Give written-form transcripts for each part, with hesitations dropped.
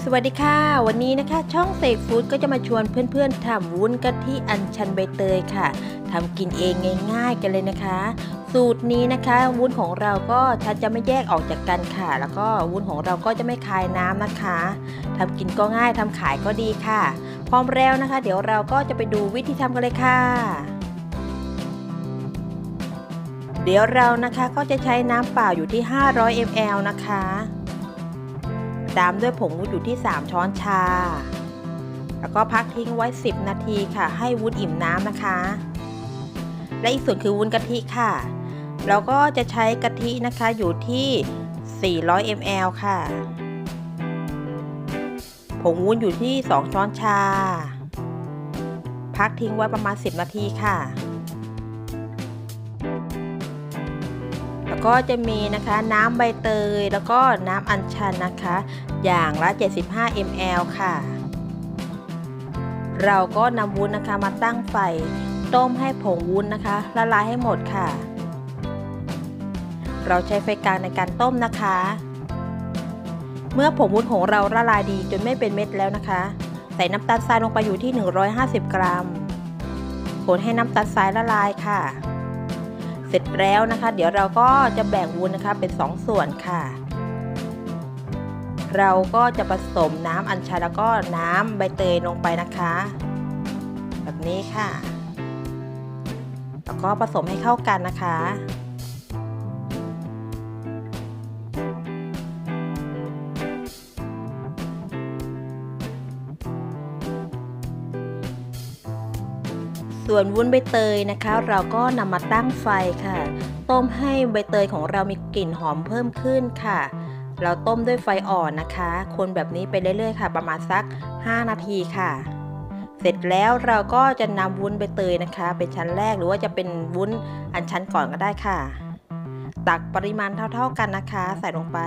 สวัสดีค่ะวันนี้นะคะช่องเสกฟู้ดก็จะมาชวนเพื่อนๆทำวุ้นกะทิอัญชันใบเตยค่ะทำกินเองง่ายๆกันเลยนะคะสูตรนี้นะคะวุ้นของเราก็จะไม่แยกออกจากกันค่ะแล้วก็วุ้นของเราก็จะไม่คายน้ำนะคะทำกินก็ง่ายทำขายก็ดีค่ะพร้อมแล้วนะคะเดี๋ยวเราก็จะไปดูวิธีทำกันเลยค่ะเดี๋ยวเรานะคะก็จะใช้น้ำเปล่าอยู่ที่500 ml นะคะตามด้วยผงวุ้นอยู่ที่3ช้อนชาแล้วก็พักทิ้งไว้10นาทีค่ะให้วุ้นอิ่มน้ำนะคะและอีกส่วนคือวุ้นกะทิค่ะเราก็จะใช้กะทินะคะอยู่ที่400 ml ค่ะผงวุ้นอยู่ที่2ช้อนชาพักทิ้งไว้ประมาณ10นาทีค่ะแล้วก็จะมีนะคะน้ำใบเตยแล้วก็น้ำอัญชันนะคะอย่างละ75 ml ค่ะเราก็นำวุ้นนะคะมาตั้งไฟต้มให้ผงวุ้นนะคะละลายให้หมดค่ะเราใช้ไฟกลางในการต้มนะคะเมื่อผงวุ้นของเราละลายดีจนไม่เป็นเม็ดแล้วนะคะใส่น้ำตาลทรายลงไปอยู่ที่150 กรัมคนให้น้ำตาลทรายละลายค่ะเสร็จแล้วนะคะเดี๋ยวเราก็จะแบ่งวุ้นนะคะเป็น2ส่วนค่ะเราก็จะผสมน้ำอัญชันแล้วก็น้ำใบเตยลงไปนะคะแบบนี้ค่ะแล้วก็ผสมให้เข้ากันนะคะส่วนวุ้นใบเตยนะคะเราก็นำมาตั้งไฟค่ะต้มให้ใบเตยของเรามีกลิ่นหอมเพิ่มขึ้นค่ะเราต้มด้วยไฟอ่อนนะคะคนแบบนี้ไปเรื่อยๆค่ะประมาณสัก5นาทีค่ะเสร็จแล้วเราก็จะนำวุ้นใบเตยนะคะเป็นชั้นแรกหรือว่าจะเป็นวุ้นอัญชันก่อนก็ได้ค่ะตักปริมาณเท่าๆกันนะคะใส่ลงไป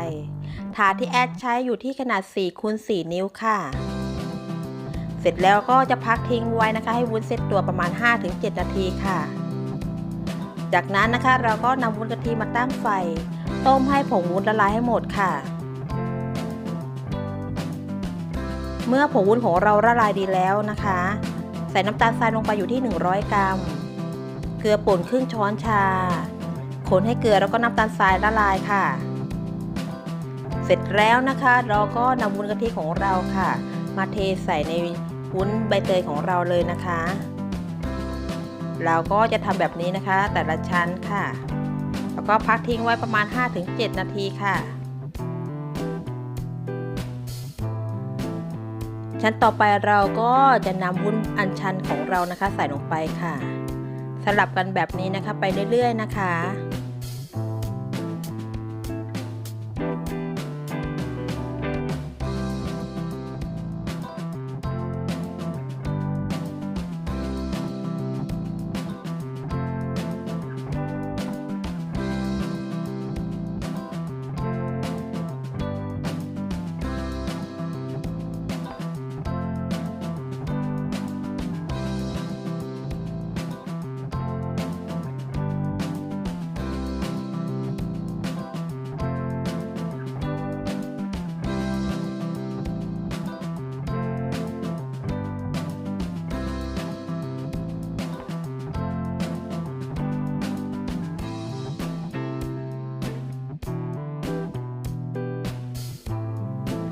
ถาดที่แอดใช้อยู่ที่ขนาด4 คูณ 4 นิ้วค่ะเสร็จแล้วก็จะพักทิ้งไว้นะคะให้วุ้นเซตตัวประมาณ 5-7 นาทีค่ะจากนั้นนะคะเราก็นำวุ้นกะทิมาตั้งไฟต้มให้ผงวุ้นละลายให้หมดค่ะเมื่อผงวุ้นของเราละลายดีแล้วนะคะใส่น้ำตาลทรายลงไปอยู่ที่100 กรัมเกลือป่นครึ่งช้อนชาคนให้เกลือแล้วก็น้ำตาลทรายละลายค่ะเสร็จแล้วนะคะเราก็นำวุ้นกะทิของเราค่ะมาเทใส่ในวุ้นใบเตยของเราเลยนะคะเราก็จะทำแบบนี้นะคะแต่ละชั้นค่ะแล้วก็พักทิ้งไว้ประมาณ 5-7 นาทีค่ะชั้นต่อไปเราก็จะนำวุ้นอัญชันของเรานะคะใส่ลงไปค่ะสลับกันแบบนี้นะคะไปเรื่อยๆนะคะ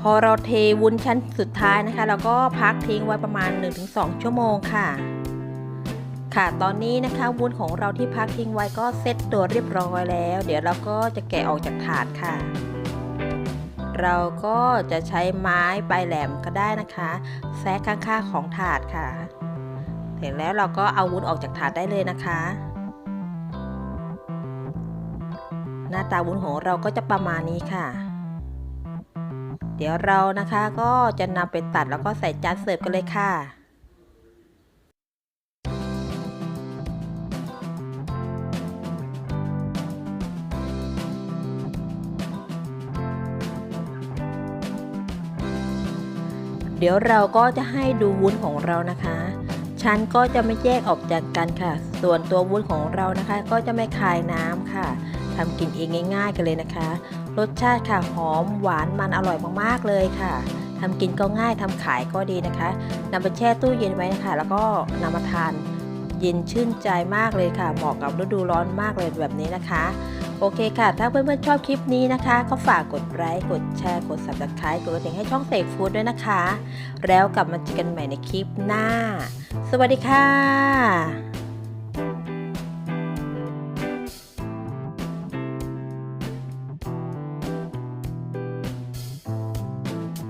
พอเราเทวุ้นชั้นสุดท้ายนะคะเราก็พักทิ้งไว้ประมาณ 1-2 ชั่วโมงค่ะตอนนี้นะคะวุ้นของเราที่พักทิ้งไว้ก็เซ็ตตัวเรียบร้อยแล้วเดี๋ยวเราก็จะแกะออกจากถาดค่ะเราก็จะใช้ไม้ปลายแหลมก็ได้นะคะแซะข้างๆของถาดค่ะเสร็จแล้วเราก็เอาวุ้นออกจากถาดได้เลยนะคะหน้าตาวุ้นของเราก็จะประมาณนี้ค่ะเดี๋ยวเรานะคะก็จะนำไปตัดแล้วก็ใส่จานเสิร์ฟกันเลยค่ะเดี๋ยวเราก็จะให้ดูวุ้นของเรานะคะชั้นก็จะไม่แยกออกจากกันค่ะส่วนตัววุ้นของเรานะคะก็จะไม่คายน้ำค่ะทำกินเองง่ายๆกันเลยนะคะรสชาติค่ะหอมหวานมันอร่อยมากๆเลยค่ะท ำกินก็ง่ายทำขายก็ดีนะคะนำไปแช่ตู้เย็นไว้นะคะแล้วก็นำมาทานเย็นชื่นใจมากเลยค่ะเหมาะกับฤดูร้อนมากเลยแบบนี้นะคะโอเคค่ะถ้าเพื่อนๆชอบคลิปนี้นะคะก็ฝากกดไลค์กดแชร์กด Subscribe กดกระดิ่งให้ช่องเสกฟู้ดด้วยนะคะแล้วกลับมาเจอกันใหม่ในคลิปหน้าสวัสดีค่ะ